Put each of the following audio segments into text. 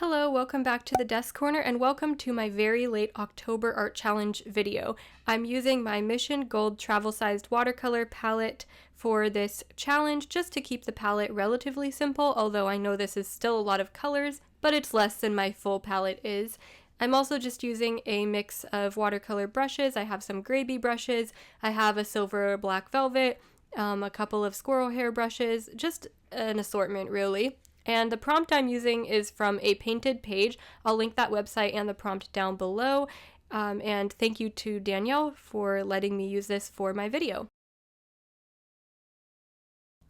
Hello, welcome back to the Desk Corner and welcome to my very late October art challenge video. I'm using my Mission Gold travel-sized watercolor palette for this challenge just to keep the palette relatively simple, although I know this is still a lot of colors, but it's less than my full palette is. I'm also just using a mix of watercolor brushes. I have some Grabie brushes, I have a silver black velvet, a couple of squirrel hair brushes, just an assortment really. And the prompt I'm using is from a painted page. I'll link that website and the prompt down below. And thank you to Danielle for letting me use this for my video.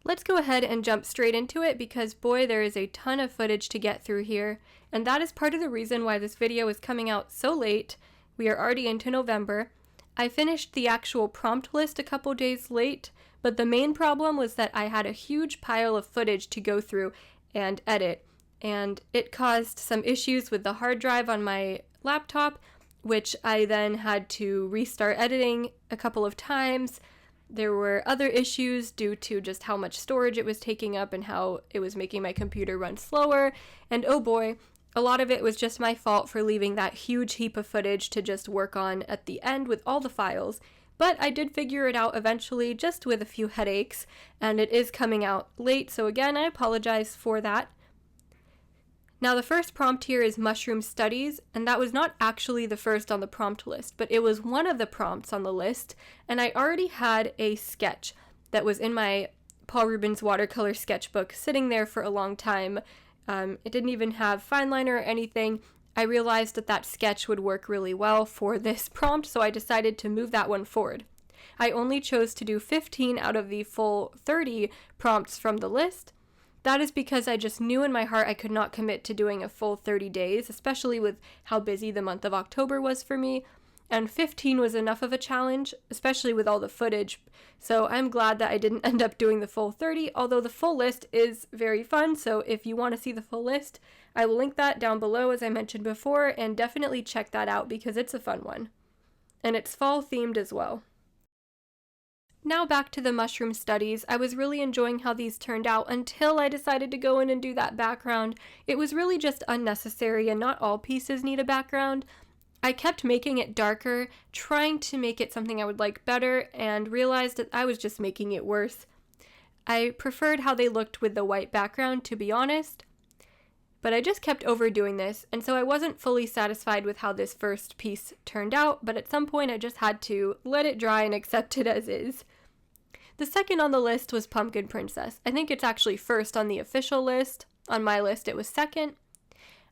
Let's go ahead and jump straight into it because boy, there is a ton of footage to get through here. And that is part of the reason why this video is coming out so late. We are already into November. I finished the actual prompt list a couple days late, but the main problem was that I had a huge pile of footage to go through and edit, and it caused some issues with the hard drive on my laptop, which I then had to restart editing a couple of times. There were other issues due to just how much storage it was taking up and how it was making my computer run slower, and oh boy, a lot of it was just my fault for leaving that huge heap of footage to just work on at the end with all the files. But I did figure it out eventually, just with a few headaches, and it is coming out late, so again, I apologize for that. Now the first prompt here is Mushroom Studies, and that was not actually the first on the prompt list, but it was one of the prompts on the list, and I already had a sketch that was in my Paul Rubens Watercolor Sketchbook sitting there for a long time. It didn't even have Fineliner or anything. I realized that that sketch would work really well for this prompt, so I decided to move that one forward. I only chose to do 15 out of the full 30 prompts from the list. That is because I just knew in my heart I could not commit to doing a full 30 days, especially with how busy the month of October was for me, and 15 was enough of a challenge, especially with all the footage, so I'm glad that I didn't end up doing the full 30, although the full list is very fun, so if you want to see the full list, I will link that down below as I mentioned before, and definitely check that out because it's a fun one. And it's fall themed as well. Now back to the mushroom studies. I was really enjoying how these turned out until I decided to go in and do that background. It was really just unnecessary and not all pieces need a background. I kept making it darker, trying to make it something I would like better, and realized that I was just making it worse. I preferred how they looked with the white background, to be honest, but I just kept overdoing this, and so I wasn't fully satisfied with how this first piece turned out, but at some point I just had to let it dry and accept it as is. The second on the list was Pumpkin Princess. I think it's actually first on the official list. On my list it was second.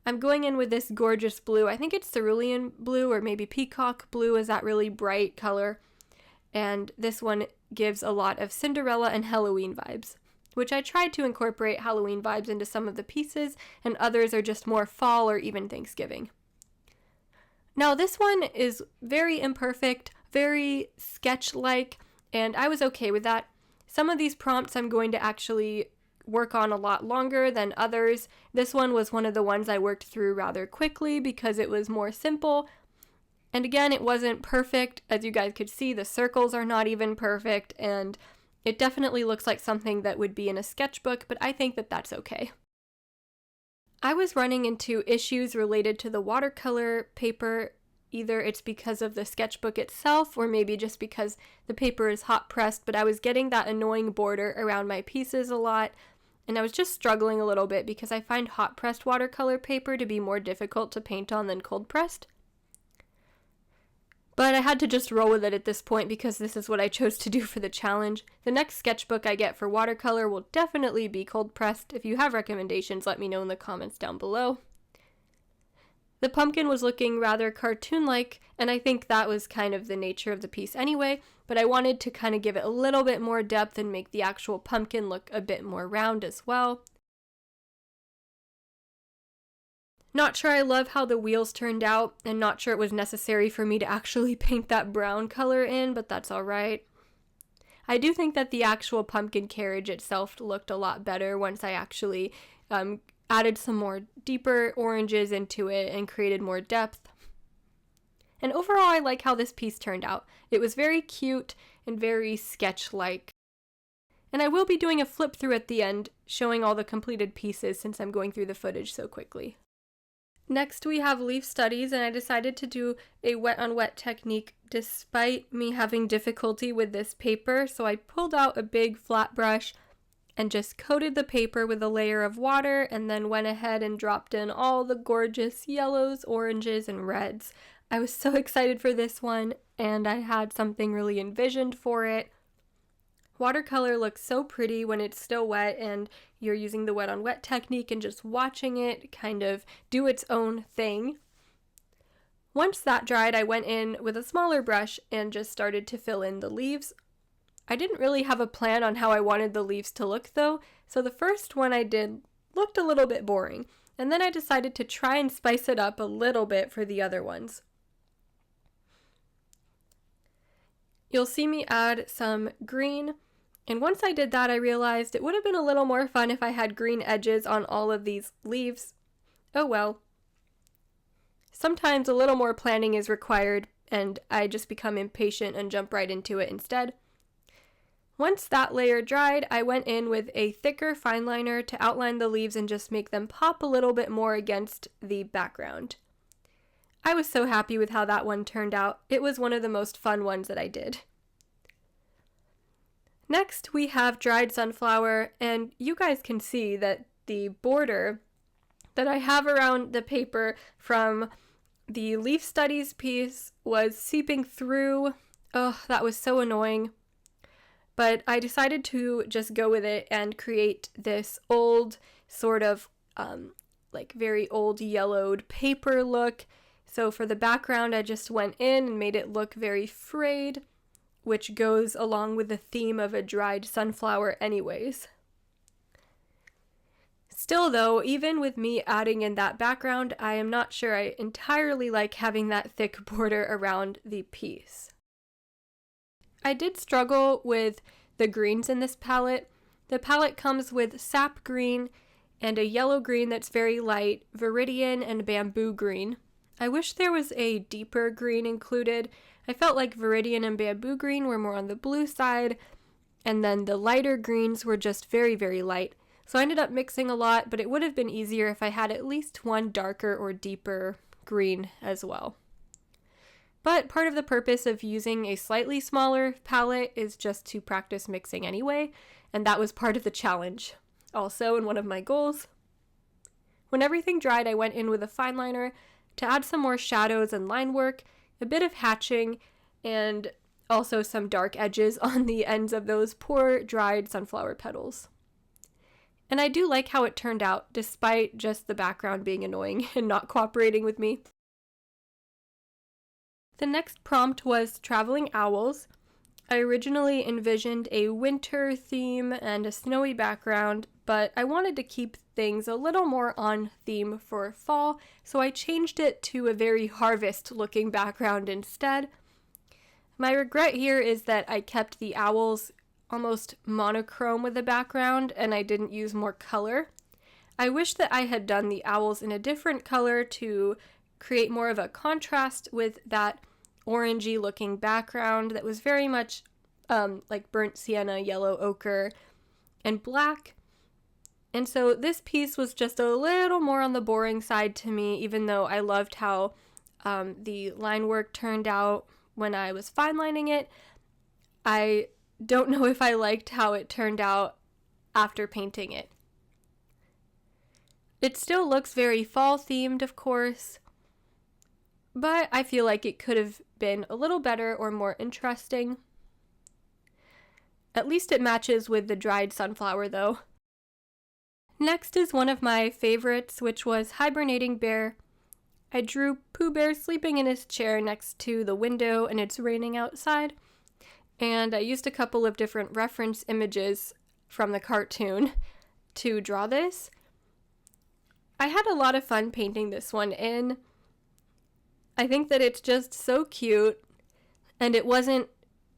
I'm going in with this gorgeous blue. I think it's cerulean blue or maybe peacock blue is that really bright color. And this one gives a lot of Cinderella and Halloween vibes, which I tried to incorporate Halloween vibes into some of the pieces, and others are just more fall or even Thanksgiving. Now this one is very imperfect, very sketch-like, and I was okay with that. Some of these prompts I'm going to actually work on a lot longer than others. This one was one of the ones I worked through rather quickly because it was more simple. And again, it wasn't perfect. As you guys could see, the circles are not even perfect, and it definitely looks like something that would be in a sketchbook, but I think that that's okay. I was running into issues related to the watercolor paper. Either it's because of the sketchbook itself, or maybe just because the paper is hot pressed, but I was getting that annoying border around my pieces a lot, and I was just struggling a little bit because I find hot pressed watercolor paper to be more difficult to paint on than cold pressed. But I had to just roll with it at this point because this is what I chose to do for the challenge. The next sketchbook I get for watercolor will definitely be cold pressed. If you have recommendations, let me know in the comments down below. The pumpkin was looking rather cartoon-like, and I think that was kind of the nature of the piece anyway, but I wanted to kind of give it a little bit more depth and make the actual pumpkin look a bit more round as well. Not sure I love how the wheels turned out, and not sure it was necessary for me to actually paint that brown color in, but that's alright. I do think that the actual pumpkin carriage itself looked a lot better once I actually added some more deeper oranges into it and created more depth. And overall, I like how this piece turned out. It was very cute and very sketch-like. And I will be doing a flip through at the end, showing all the completed pieces since I'm going through the footage so quickly. Next we have leaf studies, and I decided to do a wet on wet technique despite me having difficulty with this paper. So I pulled out a big flat brush and just coated the paper with a layer of water, and then went ahead and dropped in all the gorgeous yellows, oranges, and reds. I was so excited for this one, and I had something really envisioned for it. Watercolor looks so pretty when it's still wet and you're using the wet on wet technique and just watching it kind of do its own thing. Once that dried, I went in with a smaller brush and just started to fill in the leaves. I didn't really have a plan on how I wanted the leaves to look though, so the first one I did looked a little bit boring, and then I decided to try and spice it up a little bit for the other ones. You'll see me add some green, and once I did that I realized it would have been a little more fun if I had green edges on all of these leaves. Oh well. Sometimes a little more planning is required, and I just become impatient and jump right into it instead. Once that layer dried, I went in with a thicker fineliner to outline the leaves and just make them pop a little bit more against the background. I was so happy with how that one turned out. It was one of the most fun ones that I did. Next, we have dried sunflower, and you guys can see that the border that I have around the paper from the leaf studies piece was seeping through. Oh, that was so annoying. But I decided to just go with it and create this old sort of like very old yellowed paper look. So for the background, I just went in and made it look very frayed, which goes along with the theme of a dried sunflower anyways. Still though, even with me adding in that background, I am not sure I entirely like having that thick border around the piece. I did struggle with the greens in this palette. The palette comes with sap green and a yellow green that's very light, viridian, and bamboo green. I wish there was a deeper green included. I felt like viridian and bamboo green were more on the blue side, and then the lighter greens were just very, very light. So I ended up mixing a lot, but it would have been easier if I had at least one darker or deeper green as well. But part of the purpose of using a slightly smaller palette is just to practice mixing anyway, and that was part of the challenge. Also, in one of my goals. When everything dried, I went in with a fineliner to add some more shadows and line work, a bit of hatching, and also some dark edges on the ends of those poor dried sunflower petals. And I do like how it turned out, despite just the background being annoying and not cooperating with me. The next prompt was traveling owls. I originally envisioned a winter theme and a snowy background, but I wanted to keep things a little more on theme for fall, so I changed it to a very harvest-looking background instead. My regret here is that I kept the owls almost monochrome with the background and I didn't use more color. I wish that I had done the owls in a different color to create more of a contrast with that orangey looking background that was very much like burnt sienna, yellow ochre, and black. And so this piece was just a little more on the boring side to me, even though I loved how the line work turned out when I was finelining it. I don't know if I liked how it turned out after painting it. It still looks very fall themed, of course, but I feel like it could have been a little better or more interesting. At least it matches with the dried sunflower though. Next is one of my favorites, which was Hibernating Bear. I drew Pooh Bear sleeping in his chair next to the window and it's raining outside, and I used a couple of different reference images from the cartoon to draw this. I had a lot of fun painting this one in. I think that it's just so cute, and it wasn't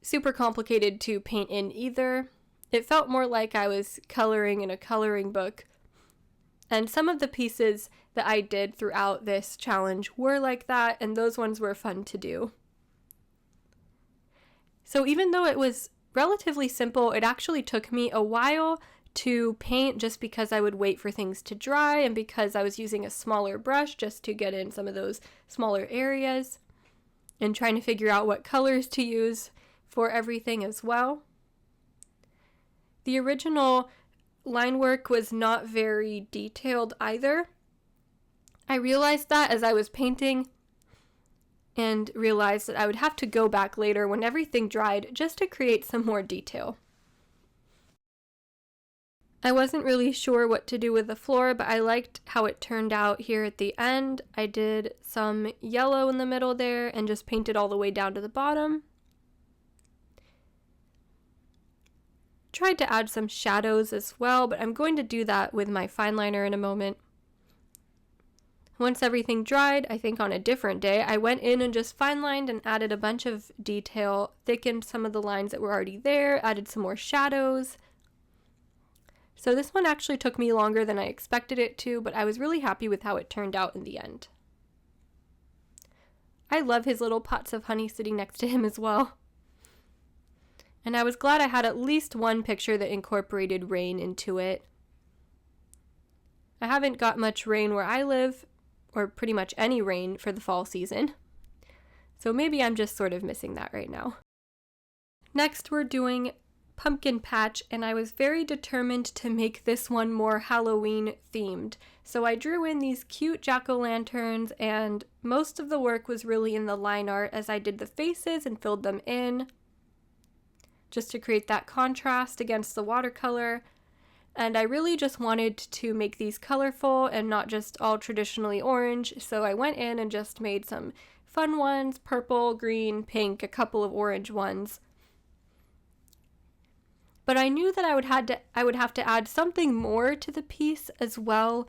super complicated to paint in either. It felt more like I was coloring in a coloring book. And some of the pieces that I did throughout this challenge were like that, and those ones were fun to do. So even though it was relatively simple, it actually took me a while to paint just because I would wait for things to dry and because I was using a smaller brush just to get in some of those smaller areas and trying to figure out what colors to use for everything as well. The original line work was not very detailed either. I realized that as I was painting and realized that I would have to go back later when everything dried just to create some more detail. I wasn't really sure what to do with the floor, but I liked how it turned out here at the end. I did some yellow in the middle there and just painted all the way down to the bottom. Tried to add some shadows as well, but I'm going to do that with my fineliner in a moment. Once everything dried, I think on a different day, I went in and just fine-lined and added a bunch of detail, thickened some of the lines that were already there, added some more shadows. So this one actually took me longer than I expected it to, but I was really happy with how it turned out in the end. I love his little pots of honey sitting next to him as well. And I was glad I had at least one picture that incorporated rain into it. I haven't got much rain where I live, or pretty much any rain for the fall season. So maybe I'm just sort of missing that right now. Next we're doing Pumpkin Patch, and I was very determined to make this one more Halloween themed. So I drew in these cute jack-o'-lanterns, and most of the work was really in the line art as I did the faces and filled them in, just to create that contrast against the watercolor. And I really just wanted to make these colorful and not just all traditionally orange, so I went in and just made some fun ones, purple, green, pink, a couple of orange ones. But I knew that I would have to add something more to the piece as well.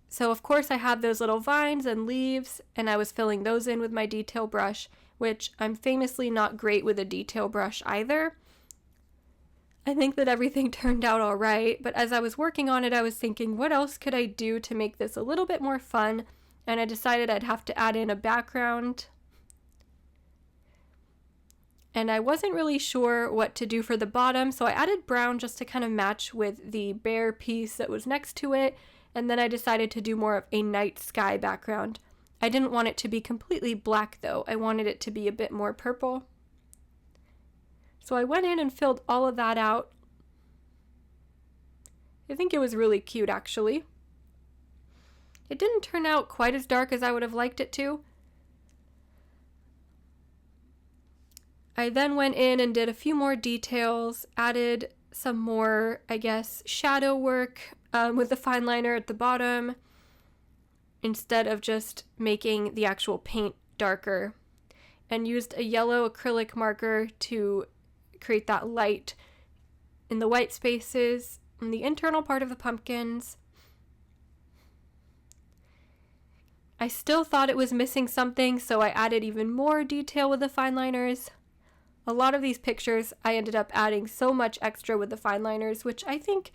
So of course I have those little vines and leaves, and I was filling those in with my detail brush, which I'm famously not great with a detail brush either. I think that everything turned out all right, but as I was working on it, I was thinking, what else could I do to make this a little bit more fun? And I decided I'd have to add in a background. And I wasn't really sure what to do for the bottom, so I added brown just to kind of match with the bare piece that was next to it, and then I decided to do more of a night sky background. I didn't want it to be completely black though, I wanted it to be a bit more purple. So I went in and filled all of that out. I think it was really cute actually. It didn't turn out quite as dark as I would have liked it to. I then went in and did a few more details, added some more, I guess, shadow work with the fine liner at the bottom instead of just making the actual paint darker, and used a yellow acrylic marker to create that light in the white spaces in the internal part of the pumpkins. I still thought it was missing something, so I added even more detail with the fine liners. A lot of these pictures I ended up adding so much extra with the fine liners, which I think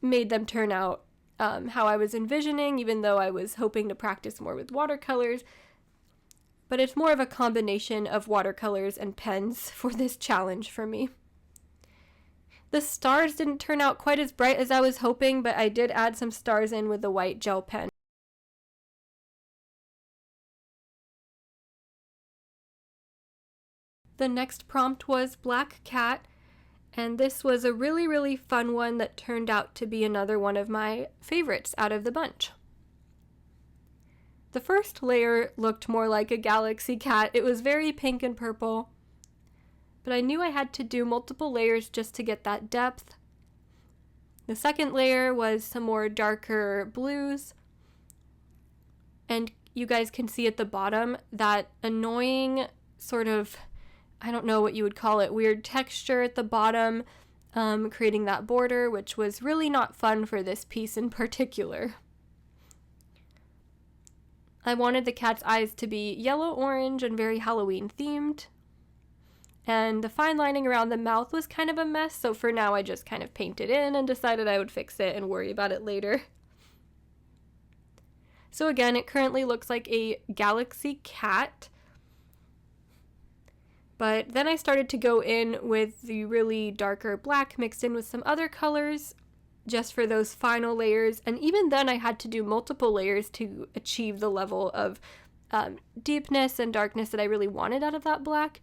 made them turn out how I was envisioning, even though I was hoping to practice more with watercolors. But it's more of a combination of watercolors and pens for this challenge for me. The stars didn't turn out quite as bright as I was hoping, but I did add some stars in with the white gel pen. The next prompt was Black Cat, and this was a really fun one that turned out to be another one of my favorites out of the bunch. The first layer looked more like a galaxy cat. It was very pink and purple, but I knew I had to do multiple layers just to get that depth. The second layer was some more darker blues, and you guys can see at the bottom that annoying sort of, I don't know what you would call it, weird texture at the bottom, creating that border, which was really not fun for this piece in particular. I wanted the cat's eyes to be yellow-orange and very Halloween themed. And the fine lining around the mouth was kind of a mess, so for now I just kind of painted in and decided I would fix it and worry about it later. So again, it currently looks like a galaxy cat. But then I started to go in with the really darker black mixed in with some other colors just for those final layers. And even then I had to do multiple layers to achieve the level of deepness and darkness that I really wanted out of that black.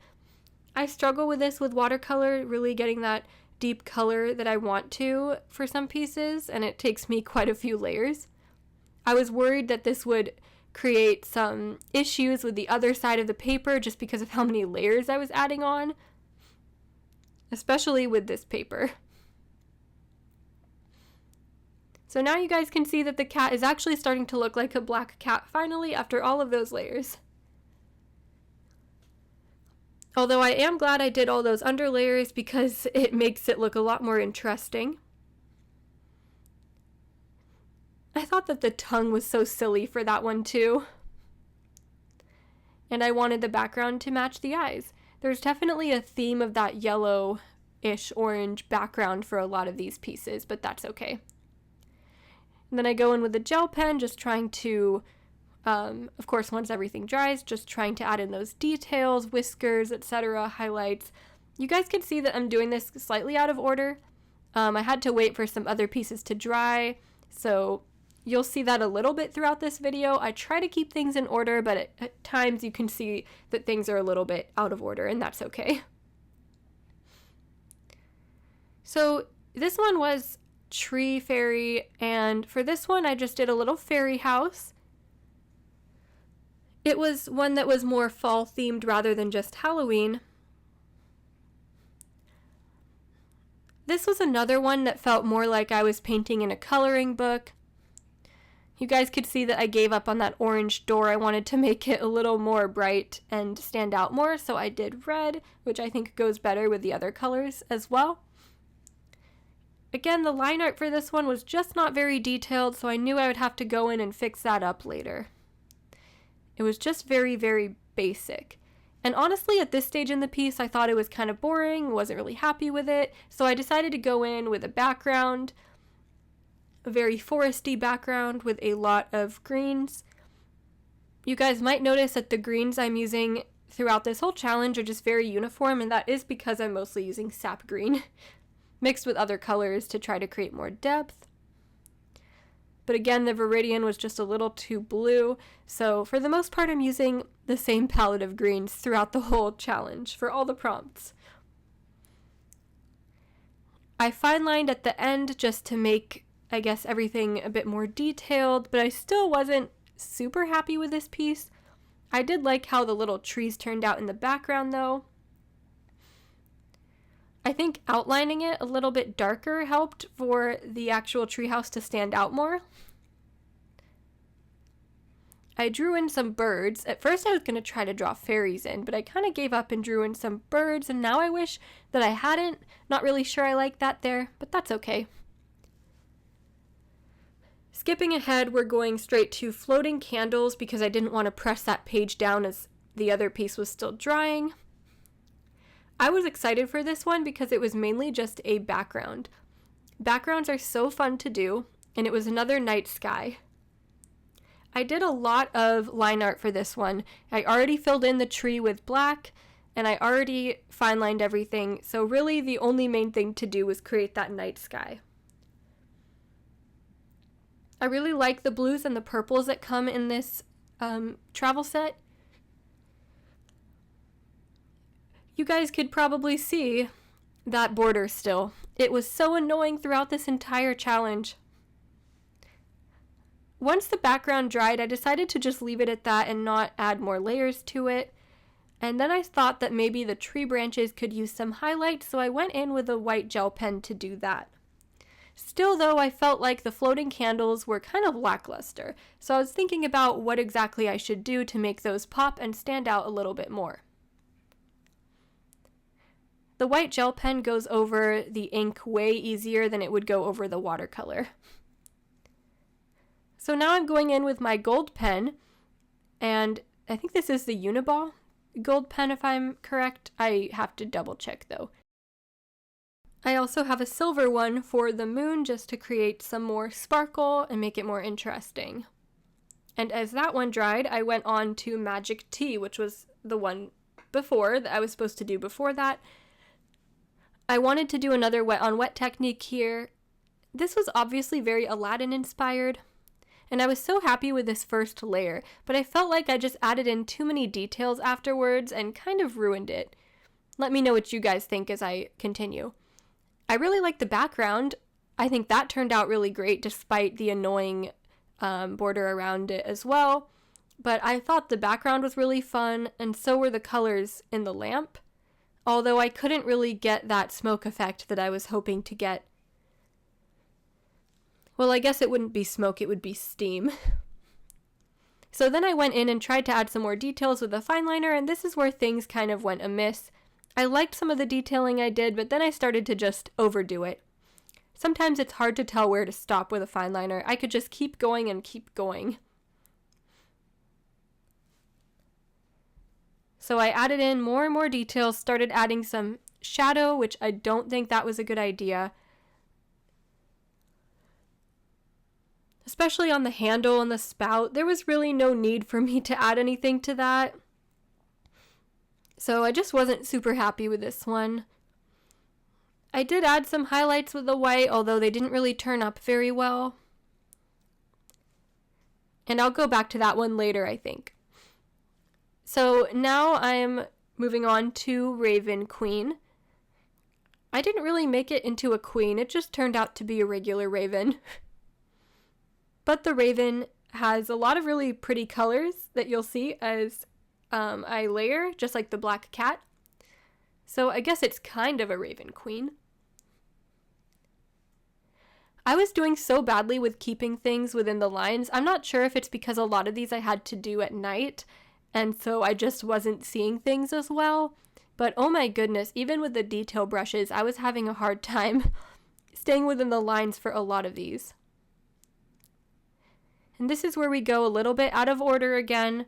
I struggle with this with watercolor, really getting that deep color that I want to for some pieces, and it takes me quite a few layers. I was worried that this would create some issues with the other side of the paper just because of how many layers I was adding on, especially with this paper. So now you guys can see that the cat is actually starting to look like a black cat finally after all of those layers. Although I am glad I did all those under layers because it makes it look a lot more interesting. I thought that the tongue was so silly for that one too. And I wanted the background to match the eyes. There's definitely a theme of that yellow-ish orange background for a lot of these pieces, but that's okay. And then I go in with the gel pen, just trying to, of course, once everything dries, just trying to add in those details, whiskers, etc., highlights. You guys can see that I'm doing this slightly out of order. I had to wait for some other pieces to dry, so you'll see that a little bit throughout this video. I try to keep things in order, but at times you can see that things are a little bit out of order, and that's okay. So this one was Tree Fairy, and for this one I just did a little fairy house. It was one that was more fall themed rather than just Halloween. This was another one that felt more like I was painting in a coloring book. You guys could see that I gave up on that orange door. I wanted to make it a little more bright and stand out more, so I did red, which I think goes better with the other colors as well. Again, the line art for this one was just not very detailed, so I knew I would have to go in and fix that up later. It was just very, very basic. And honestly, at this stage in the piece, I thought it was kind of boring, wasn't really happy with it, so I decided to go in with a background, a very foresty background with a lot of greens. You guys might notice that the greens I'm using throughout this whole challenge are just very uniform, and that is because I'm mostly using sap green mixed with other colors to try to create more depth. But again, the Viridian was just a little too blue, so for the most part I'm using the same palette of greens throughout the whole challenge for all the prompts. I fine-lined at the end just to make, I guess, everything a bit more detailed, but I still wasn't super happy with this piece. I did like how the little trees turned out in the background though. I think outlining it a little bit darker helped for the actual treehouse to stand out more. I drew in some birds. At first I was going to try to draw fairies in, but I kind of gave up and drew in some birds, and now I wish that I hadn't. Not really sure I like that there, but that's okay. Skipping ahead, we're going straight to floating candles because I didn't want to press that page down as the other piece was still drying. I was excited for this one because it was mainly just a background. Backgrounds are so fun to do, and it was another night sky. I did a lot of line art for this one. I already filled in the tree with black, and I already fine-lined everything, so really the only main thing to do was create that night sky. I really like the blues and the purples that come in this travel set. You guys could probably see that border still. It was so annoying throughout this entire challenge. Once the background dried, I decided to just leave it at that and not add more layers to it. And then I thought that maybe the tree branches could use some highlight, so I went in with a white gel pen to do that. Still though, I felt like the floating candles were kind of lackluster, so I was thinking about what exactly I should do to make those pop and stand out a little bit more. The white gel pen goes over the ink way easier than it would go over the watercolor. So now I'm going in with my gold pen, and I think this is the Uniball gold pen if I'm correct. I have to double check though. I also have a silver one for the moon just to create some more sparkle and make it more interesting. And as that one dried, I went on to Magic Tea, which was the one before that I was supposed to do before that. I wanted to do another wet on wet technique here. This was obviously very Aladdin inspired, and I was so happy with this first layer, but I felt like I just added in too many details afterwards and kind of ruined it. Let me know what you guys think as I continue. I really like the background. I think that turned out really great despite the annoying border around it as well. But I thought the background was really fun, and so were the colors in the lamp. Although I couldn't really get that smoke effect that I was hoping to get. Well, I guess it wouldn't be smoke, it would be steam. So then I went in and tried to add some more details with the fineliner, and this is where things kind of went amiss. I liked some of the detailing I did, but then I started to just overdo it. Sometimes it's hard to tell where to stop with a fineliner. I could just keep going and keep going. So I added in more and more details, started adding some shadow, which I don't think that was a good idea. Especially on the handle and the spout, there was really no need for me to add anything to that. So I just wasn't super happy with this one. I did add some highlights with the white, although they didn't really turn up very well. And I'll go back to that one later, I think. So now I'm moving on to Raven Queen. I didn't really make it into a queen, it just turned out to be a regular raven. But the raven has a lot of really pretty colors that you'll see as I layer, just like the black cat. So I guess it's kind of a Raven Queen. I was doing so badly with keeping things within the lines. I'm not sure if it's because a lot of these I had to do at night, and so I just wasn't seeing things as well. But oh my goodness, even with the detail brushes, I was having a hard time staying within the lines for a lot of these. And this is where we go a little bit out of order again,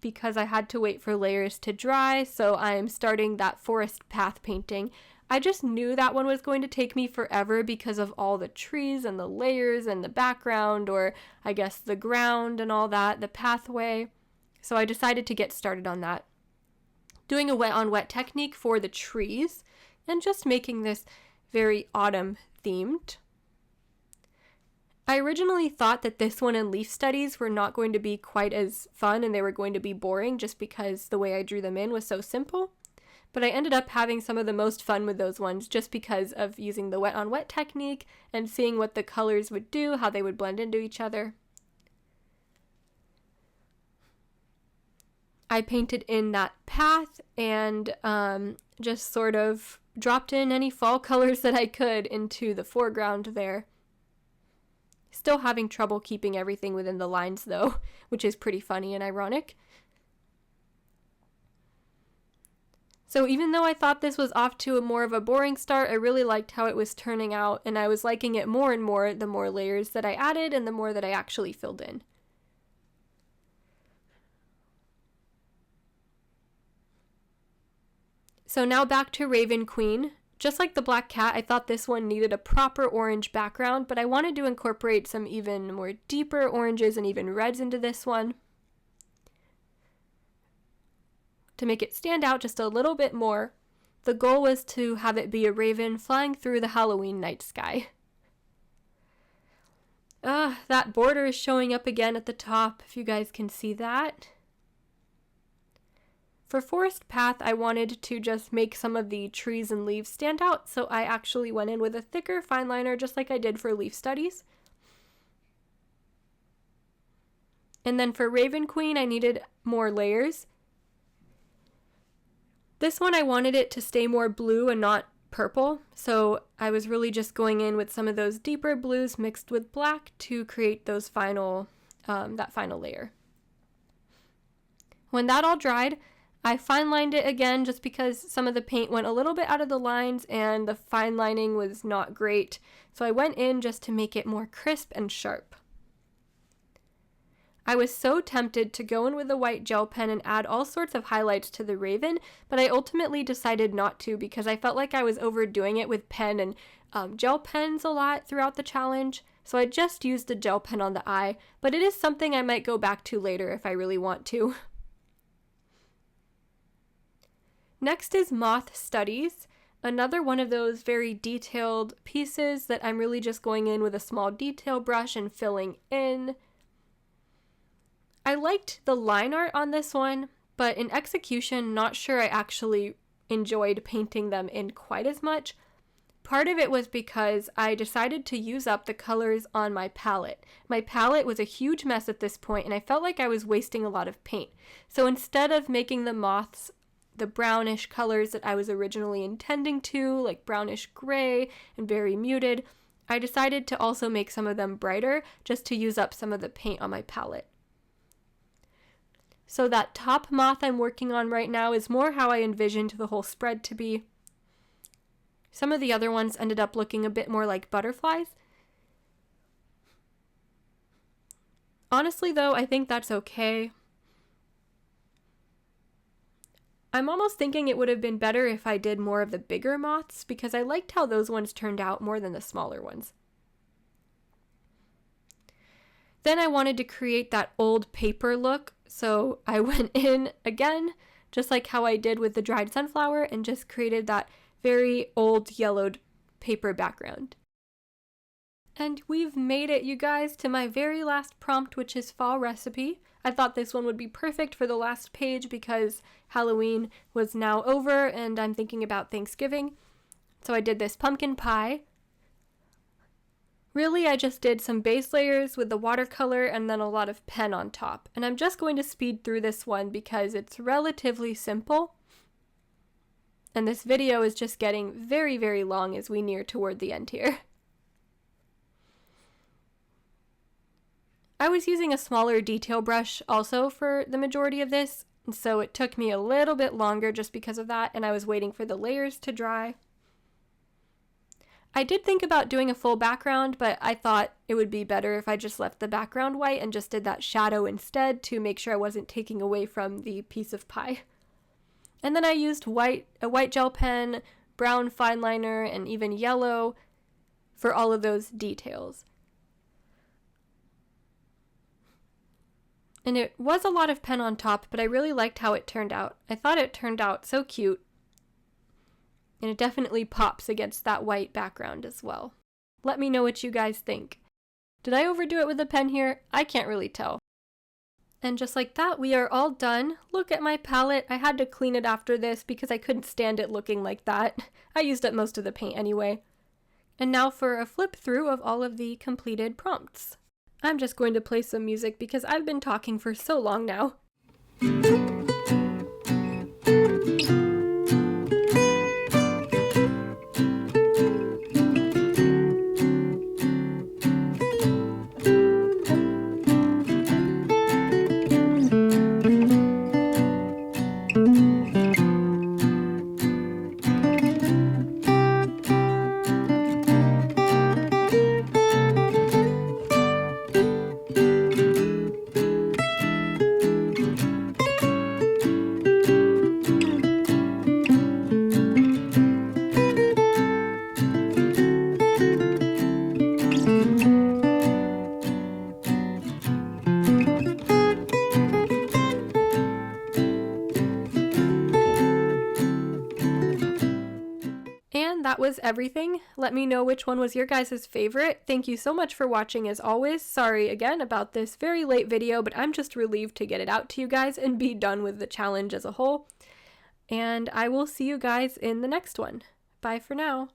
because I had to wait for layers to dry, so I'm starting that forest path painting. I just knew that one was going to take me forever because of all the trees and the layers and the background, or I guess the ground and all that, the pathway. So I decided to get started on that. Doing a wet on wet technique for the trees and just making this very autumn themed. I originally thought that this one and leaf studies were not going to be quite as fun and they were going to be boring just because the way I drew them in was so simple. But I ended up having some of the most fun with those ones just because of using the wet on wet technique and seeing what the colors would do, how they would blend into each other. I painted in that path and just sort of dropped in any fall colors that I could into the foreground there. Still having trouble keeping everything within the lines though, which is pretty funny and ironic. So even though I thought this was off to a more of a boring start, I really liked how it was turning out, and I was liking it more and more the more layers that I added and the more that I actually filled in. So now back to Raven Queen. Just like the black cat, I thought this one needed a proper orange background, but I wanted to incorporate some even more deeper oranges and even reds into this one to make it stand out just a little bit more. The goal was to have it be a raven flying through the Halloween night sky. That border is showing up again at the top, if you guys can see that. For Forest Path, I wanted to just make some of the trees and leaves stand out, so I actually went in with a thicker fineliner just like I did for Leaf Studies. And then for Raven Queen, I needed more layers. This one I wanted it to stay more blue and not purple, so I was really just going in with some of those deeper blues mixed with black to create those that final layer. When that all dried, I fine-lined it again just because some of the paint went a little bit out of the lines and the fine lining was not great. So I went in just to make it more crisp and sharp. I was so tempted to go in with a white gel pen and add all sorts of highlights to the raven, but I ultimately decided not to because I felt like I was overdoing it with pen and gel pens a lot throughout the challenge. So I just used the gel pen on the eye, but it is something I might go back to later if I really want to. Next is Moth Studies, another one of those very detailed pieces that I'm really just going in with a small detail brush and filling in. I liked the line art on this one, but in execution, not sure I actually enjoyed painting them in quite as much. Part of it was because I decided to use up the colors on my palette. My palette was a huge mess at this point, and I felt like I was wasting a lot of paint. So instead of making the moths the brownish colors that I was originally intending to, like brownish gray and very muted, I decided to also make some of them brighter just to use up some of the paint on my palette. So that top moth I'm working on right now is more how I envisioned the whole spread to be. Some of the other ones ended up looking a bit more like butterflies. Honestly though, I think that's okay. I'm almost thinking it would have been better if I did more of the bigger moths because I liked how those ones turned out more than the smaller ones. Then I wanted to create that old paper look, so I went in again, just like how I did with the dried sunflower, and just created that very old yellowed paper background. And we've made it, you guys, to my very last prompt, which is fall recipe. I thought this one would be perfect for the last page because Halloween was now over and I'm thinking about Thanksgiving. So I did this pumpkin pie. Really, I just did some base layers with the watercolor and then a lot of pen on top. And I'm just going to speed through this one because it's relatively simple. And this video is just getting very, very long as we near toward the end here. I was using a smaller detail brush also for the majority of this, and so it took me a little bit longer just because of that, and I was waiting for the layers to dry. I did think about doing a full background, but I thought it would be better if I just left the background white and just did that shadow instead to make sure I wasn't taking away from the piece of pie. And then I used a white gel pen, brown fineliner, and even yellow for all of those details. And it was a lot of pen on top, but I really liked how it turned out. I thought it turned out so cute. And it definitely pops against that white background as well. Let me know what you guys think. Did I overdo it with the pen here? I can't really tell. And just like that, we are all done. Look at my palette. I had to clean it after this because I couldn't stand it looking like that. I used up most of the paint anyway. And now for a flip through of all of the completed prompts. I'm just going to play some music because I've been talking for so long now. That was everything. Let me know which one was your guys' favorite. Thank you so much for watching as always. Sorry again about this very late video, but I'm just relieved to get it out to you guys and be done with the challenge as a whole. And I will see you guys in the next one. Bye for now.